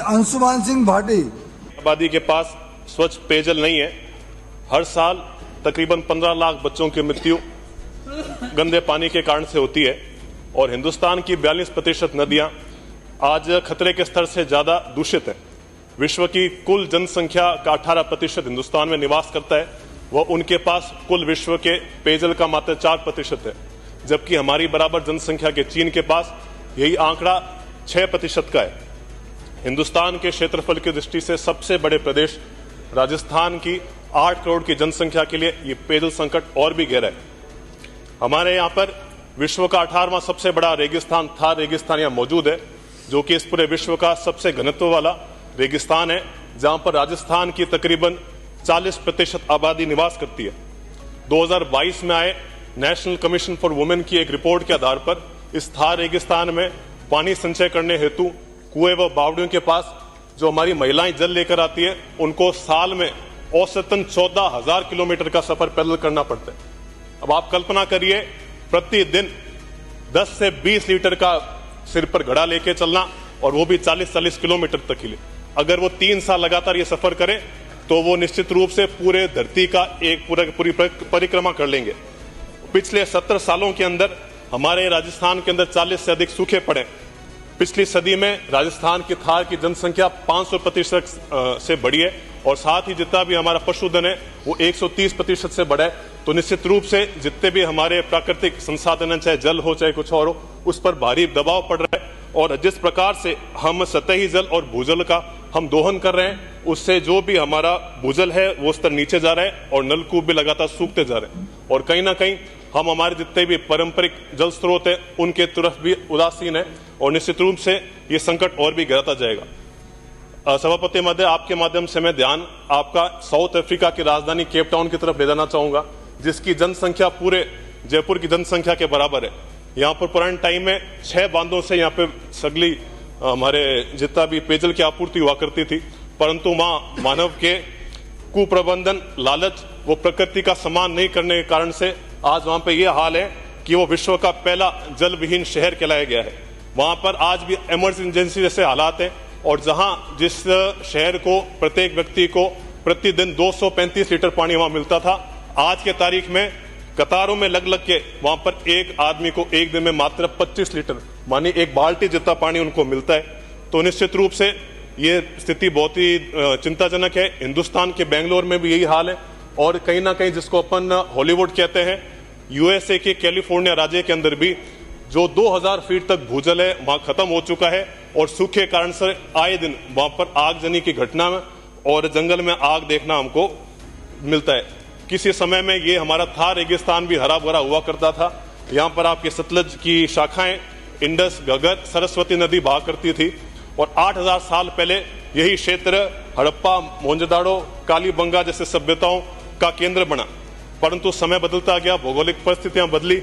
अंशुमान सिंह भाटी। आबादी के पास स्वच्छ पेयजल नहीं है। हर साल तकरीबन 15 लाख बच्चों की मृत्यु गंदे पानी के कारण से होती है और हिंदुस्तान की 42% नदियां आज खतरे के स्तर से ज्यादा दूषित है। विश्व की कुल जनसंख्या का 18% हिंदुस्तान में निवास करता है। वह उनके पास कुल विश्व के पेयजल का मात्र 4% है, जबकि हमारी बराबर जनसंख्या के चीन के पास यही आंकड़ा 6% का है। हिंदुस्तान के क्षेत्रफल की दृष्टि से सबसे बड़े प्रदेश राजस्थान की 8 करोड़ की जनसंख्या के लिए ये पेयजल संकट और भी गहरा है। हमारे यहाँ पर विश्व का 18वां सबसे बड़ा रेगिस्तान थार रेगिस्तान यहाँ मौजूद है, जो कि इस पूरे विश्व का सबसे घनत्व वाला रेगिस्तान है, जहां पर राजस्थान की तकरीबन 40% आबादी निवास करती है। 2022 में आए नेशनल कमीशन फॉर वुमेन की एक रिपोर्ट के आधार पर इस थार रेगिस्तान में पानी संचय करने हेतु कुएं व बावड़ियों के पास जो हमारी महिलाएं जल लेकर आती है, उनको साल में औसतन 14,000 किलोमीटर का सफर पैदल करना पड़ता है। अब आप कल्पना करिए, प्रतिदिन 10 से 20 लीटर का सिर पर घड़ा लेके चलना, और वो भी 40-40 किलोमीटर तक के लिए। अगर वो 3 साल लगातार ये सफर करें तो वो निश्चित रूप से पूरे धरती का एक पूरी परिक्रमा कर लेंगे। पिछले 70 सालों के अंदर हमारे राजस्थान के अंदर 40 से अधिक सूखे पड़े। पिछली सदी में राजस्थान की थार की जनसंख्या 500% से बढ़ी है और साथ ही जितना भी हमारा पशुधन है वो 130% से बढ़ा है। तो निश्चित रूप से जितने भी हमारे प्राकृतिक संसाधन हैं, चाहे जल हो चाहे कुछ और हो, उस पर भारी दबाव पड़ रहा है। और जिस प्रकार से हम सतही जल और भूजल का हम दोहन कर रहे हैं, उससे जो भी हमारा भूजल है वो स्तर नीचे जा रहा है और नलकूप भी लगातार सूखते जा रहे हैं। और कहीं ना कहीं हम हमारे जितने भी पारंपरिक जल स्रोत हैं उनके तरफ भी उदासीन है और निश्चित रूप से ये संकट और भी गहराता जाएगा। सभापति महोदय, आपके माध्यम से मैं ध्यान आपका साउथ अफ्रीका की राजधानी केप टाउन की तरफ ले जाना चाहूंगा, जिसकी जनसंख्या पूरे जयपुर की जनसंख्या के बराबर है। यहाँ पर पुराने टाइम में 6 बांधों से यहाँ पे सगली हमारे जितना भी पेयजल की आपूर्ति हुआ करती थी, परंतु वहां मानव के कुप्रबंधन, लालच, वो प्रकृति का सम्मान नहीं करने के कारण से आज वहां पे ये हाल है कि वो विश्व का पहला जल विहीन शहर कहलाया गया है। वहां पर आज भी इमरजेंसी जैसे हालात हैं और जहां जिस शहर को प्रत्येक व्यक्ति को प्रतिदिन 235 लीटर पानी वहां मिलता था, आज के तारीख में कतारों में लग लग के वहां पर एक आदमी को एक दिन में मात्र 25 लीटर मानी एक बाल्टी जितना पानी उनको मिलता है। तो निश्चित रूप से ये स्थिति बहुत ही चिंताजनक है। हिंदुस्तान के बेंगलोर में भी यही हाल है और कहीं ना कहीं जिसको अपन हॉलीवुड कहते हैं, यूएसए के कैलिफोर्निया राज्य के अंदर भी जो 2000 फीट तक भूजल है वहां खत्म हो चुका है और सूखे कारण से आए दिन वहां पर आगजनी की घटना में और जंगल में आग देखना हमको मिलता है। किसी समय में ये हमारा थार रेगिस्तान भी हरा भरा हुआ करता था। यहाँ पर आपके सतलज की शाखाएं, इंडस, घग्गर, सरस्वती नदी बहा करती थी और 8000 साल पहले यही क्षेत्र हड़प्पा, मोहनजोदाड़ो, कालीबंगा जैसे सभ्यताओं का केंद्र बना। परंतु समय बदलता गया, भौगोलिक परिस्थितियां बदली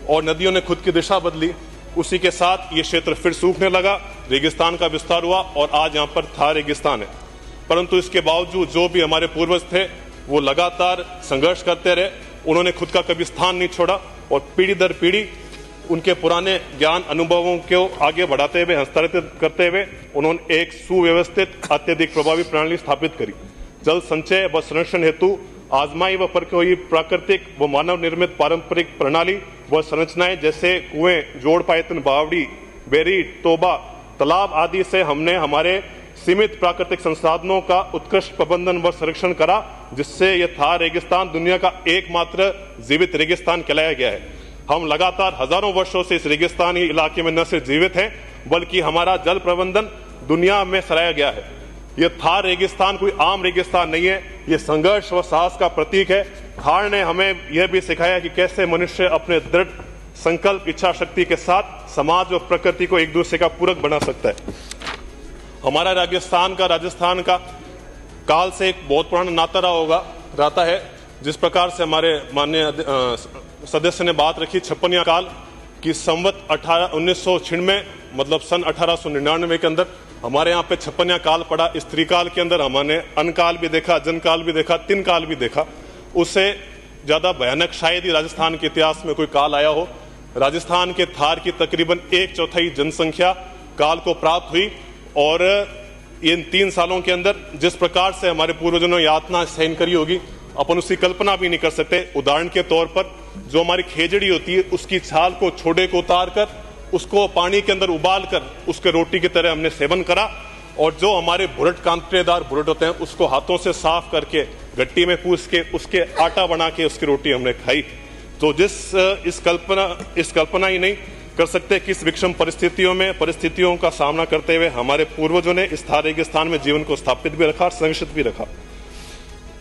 और नदियों ने खुद की दिशा बदली। उसी के साथ ये क्षेत्र फिर सूखने लगा, रेगिस्तान का विस्तार हुआ और आज यहाँ पर थार रेगिस्तान है। परंतु इसके बावजूद जो भी हमारे पूर्वज थे वो लगातार संघर्ष करते रहे। उन्होंने खुद का कभी स्थान नहीं छोड़ा और पीढ़ी दर पीढ़ी उनके पुराने ज्ञान अनुभवों को आगे बढ़ाते हुए, हस्तांतरित करते हुए उन्होंने एक सुव्यवस्थित, अत्यधिक प्रभावी प्रणाली स्थापित करी। जल संचय व संरक्षण हेतु आजमाई व परखी हुई प्राकृतिक व मानव निर्मित पारंपरिक प्रणाली व संरचनाएं जैसे कुएं, जोड़ पायतन, बावड़ी, बेरी, तोबा, तालाब आदि से हमने हमारे सीमित प्राकृतिक संसाधनों का उत्कृष्ट प्रबंधन व संरक्षण करा, जिससे यह थार रेगिस्तान दुनिया का एकमात्र जीवित रेगिस्तान कहलाया गया है। हम लगातार हजारों वर्षों से इस रेगिस्तानी इलाके में न सिर्फ जीवित हैं, बल्कि हमारा जल प्रबंधन दुनिया में सराहा गया है। यह थार रेगिस्तान कोई आम रेगिस्तान नहीं है, यह संघर्ष व साहस का प्रतीक है। थार ने हमें यह भी सिखाया कि कैसे मनुष्य अपने दृढ़ संकल्प, इच्छा शक्ति के साथ समाज और प्रकृति को एक दूसरे का पूरक बना सकता है। हमारा राजस्थान का काल से एक बहुत पुराना नाता रहता है। जिस प्रकार से हमारे माननीय सदस्य ने बात रखी 56 काल की, संवत 1996 मतलब सन 1899 के अंदर हमारे यहाँ पे 56 काल पड़ा। इस त्रिकाल के अंदर हमने अनकाल भी देखा, जनकाल भी देखा, तीन काल भी देखा। उससे ज्यादा भयानक शायद ही राजस्थान के इतिहास में कोई काल आया हो। राजस्थान के थार की तकरीबन 1/4 जनसंख्या काल को प्राप्त हुई और इन 3 सालों के अंदर जिस प्रकार से हमारे पूर्वजों ने यातना सहन करी होगी, अपन उसकी कल्पना भी नहीं कर सकते। उदाहरण के तौर पर जो हमारी खेजड़ी होती है, उसकी छाल को, छोड़े को उतार कर उसको पानी के अंदर उबाल कर उसके रोटी की तरह हमने सेवन करा। और जो हमारे भुरट, कांटेदार भुरट होते हैं, उसको हाथों से साफ करके गट्टी में पूछ के उसके आटा बना के उसकी रोटी हमने खाई। तो इस कल्पना ही नहीं कर सकते किस विषम परिस्थितियों का सामना करते हुए हमारे पूर्वजों ने इस थार रेगिस्तान में जीवन को स्थापित भी रखा और संरक्षित भी रखा।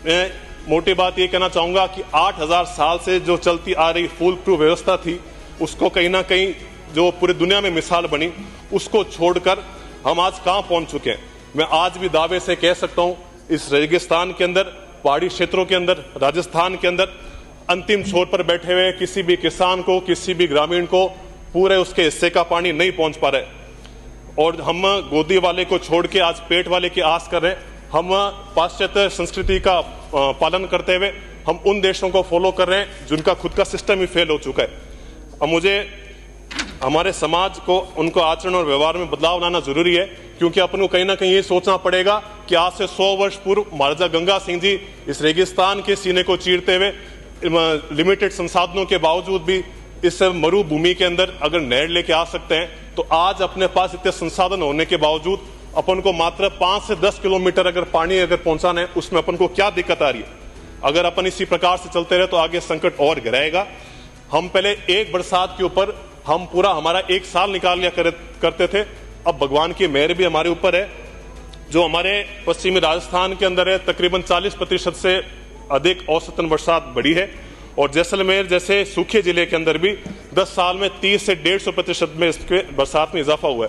मैं मोटी बात ये कहना चाहूंगा कि 8000 साल से जो चलती आ रही फूल प्रूफ व्यवस्था थी, उसको कहीं ना कहीं जो पूरी दुनिया में मिसाल बनी, उसको छोड़कर हम आज कहां पहुंच चुके हैं। मैं आज भी दावे से कह सकता हूं, इस रेगिस्तान के अंदर, पहाड़ी क्षेत्रों के अंदर, राजस्थान के अंदर अंतिम छोर पर बैठे हुए किसी भी किसान को, किसी भी ग्रामीण को पूरे उसके हिस्से का पानी नहीं पहुंच पा रहे। और हम गोदी वाले को छोड़ के आज पेट वाले की आस कर रहे हैं। हम पाश्चात्य संस्कृति का पालन करते हुए हम उन देशों को फॉलो कर रहे हैं जिनका खुद का सिस्टम ही फेल हो चुका है। अब मुझे हमारे समाज को, उनको आचरण और व्यवहार में बदलाव लाना जरूरी है, क्योंकि अपन को कहीं ना कहीं ये सोचना पड़ेगा कि आज से 100 वर्ष पूर्व महाराजा गंगा सिंह जी इस रेगिस्तान के सीने को चीरते हुए लिमिटेड संसाधनों के बावजूद भी इस मरुभूमि के अंदर अगर नहर लेके आ सकते हैं, तो आज अपने पास इतने संसाधन होने के बावजूद अपन को मात्र 5 से 10 किलोमीटर अगर पानी पहुंचाना है, उसमें अपन को क्या दिक्कत आ रही है। अगर अपन इसी प्रकार से चलते रहे तो आगे संकट और गहराएगा। हम पहले एक बरसात के ऊपर हम पूरा हमारा 1 साल निकाल लिया करते थे। अब भगवान की मेहर भी हमारे ऊपर है। जो हमारे पश्चिमी राजस्थान के अंदर है, तकरीबन 40% से अधिक औसतन बरसात बढ़ी है। और जैसलमेर जैसे सूखे जिले के अंदर भी 10 साल में 30 से 150% में इसके बरसात में इजाफा हुआ है।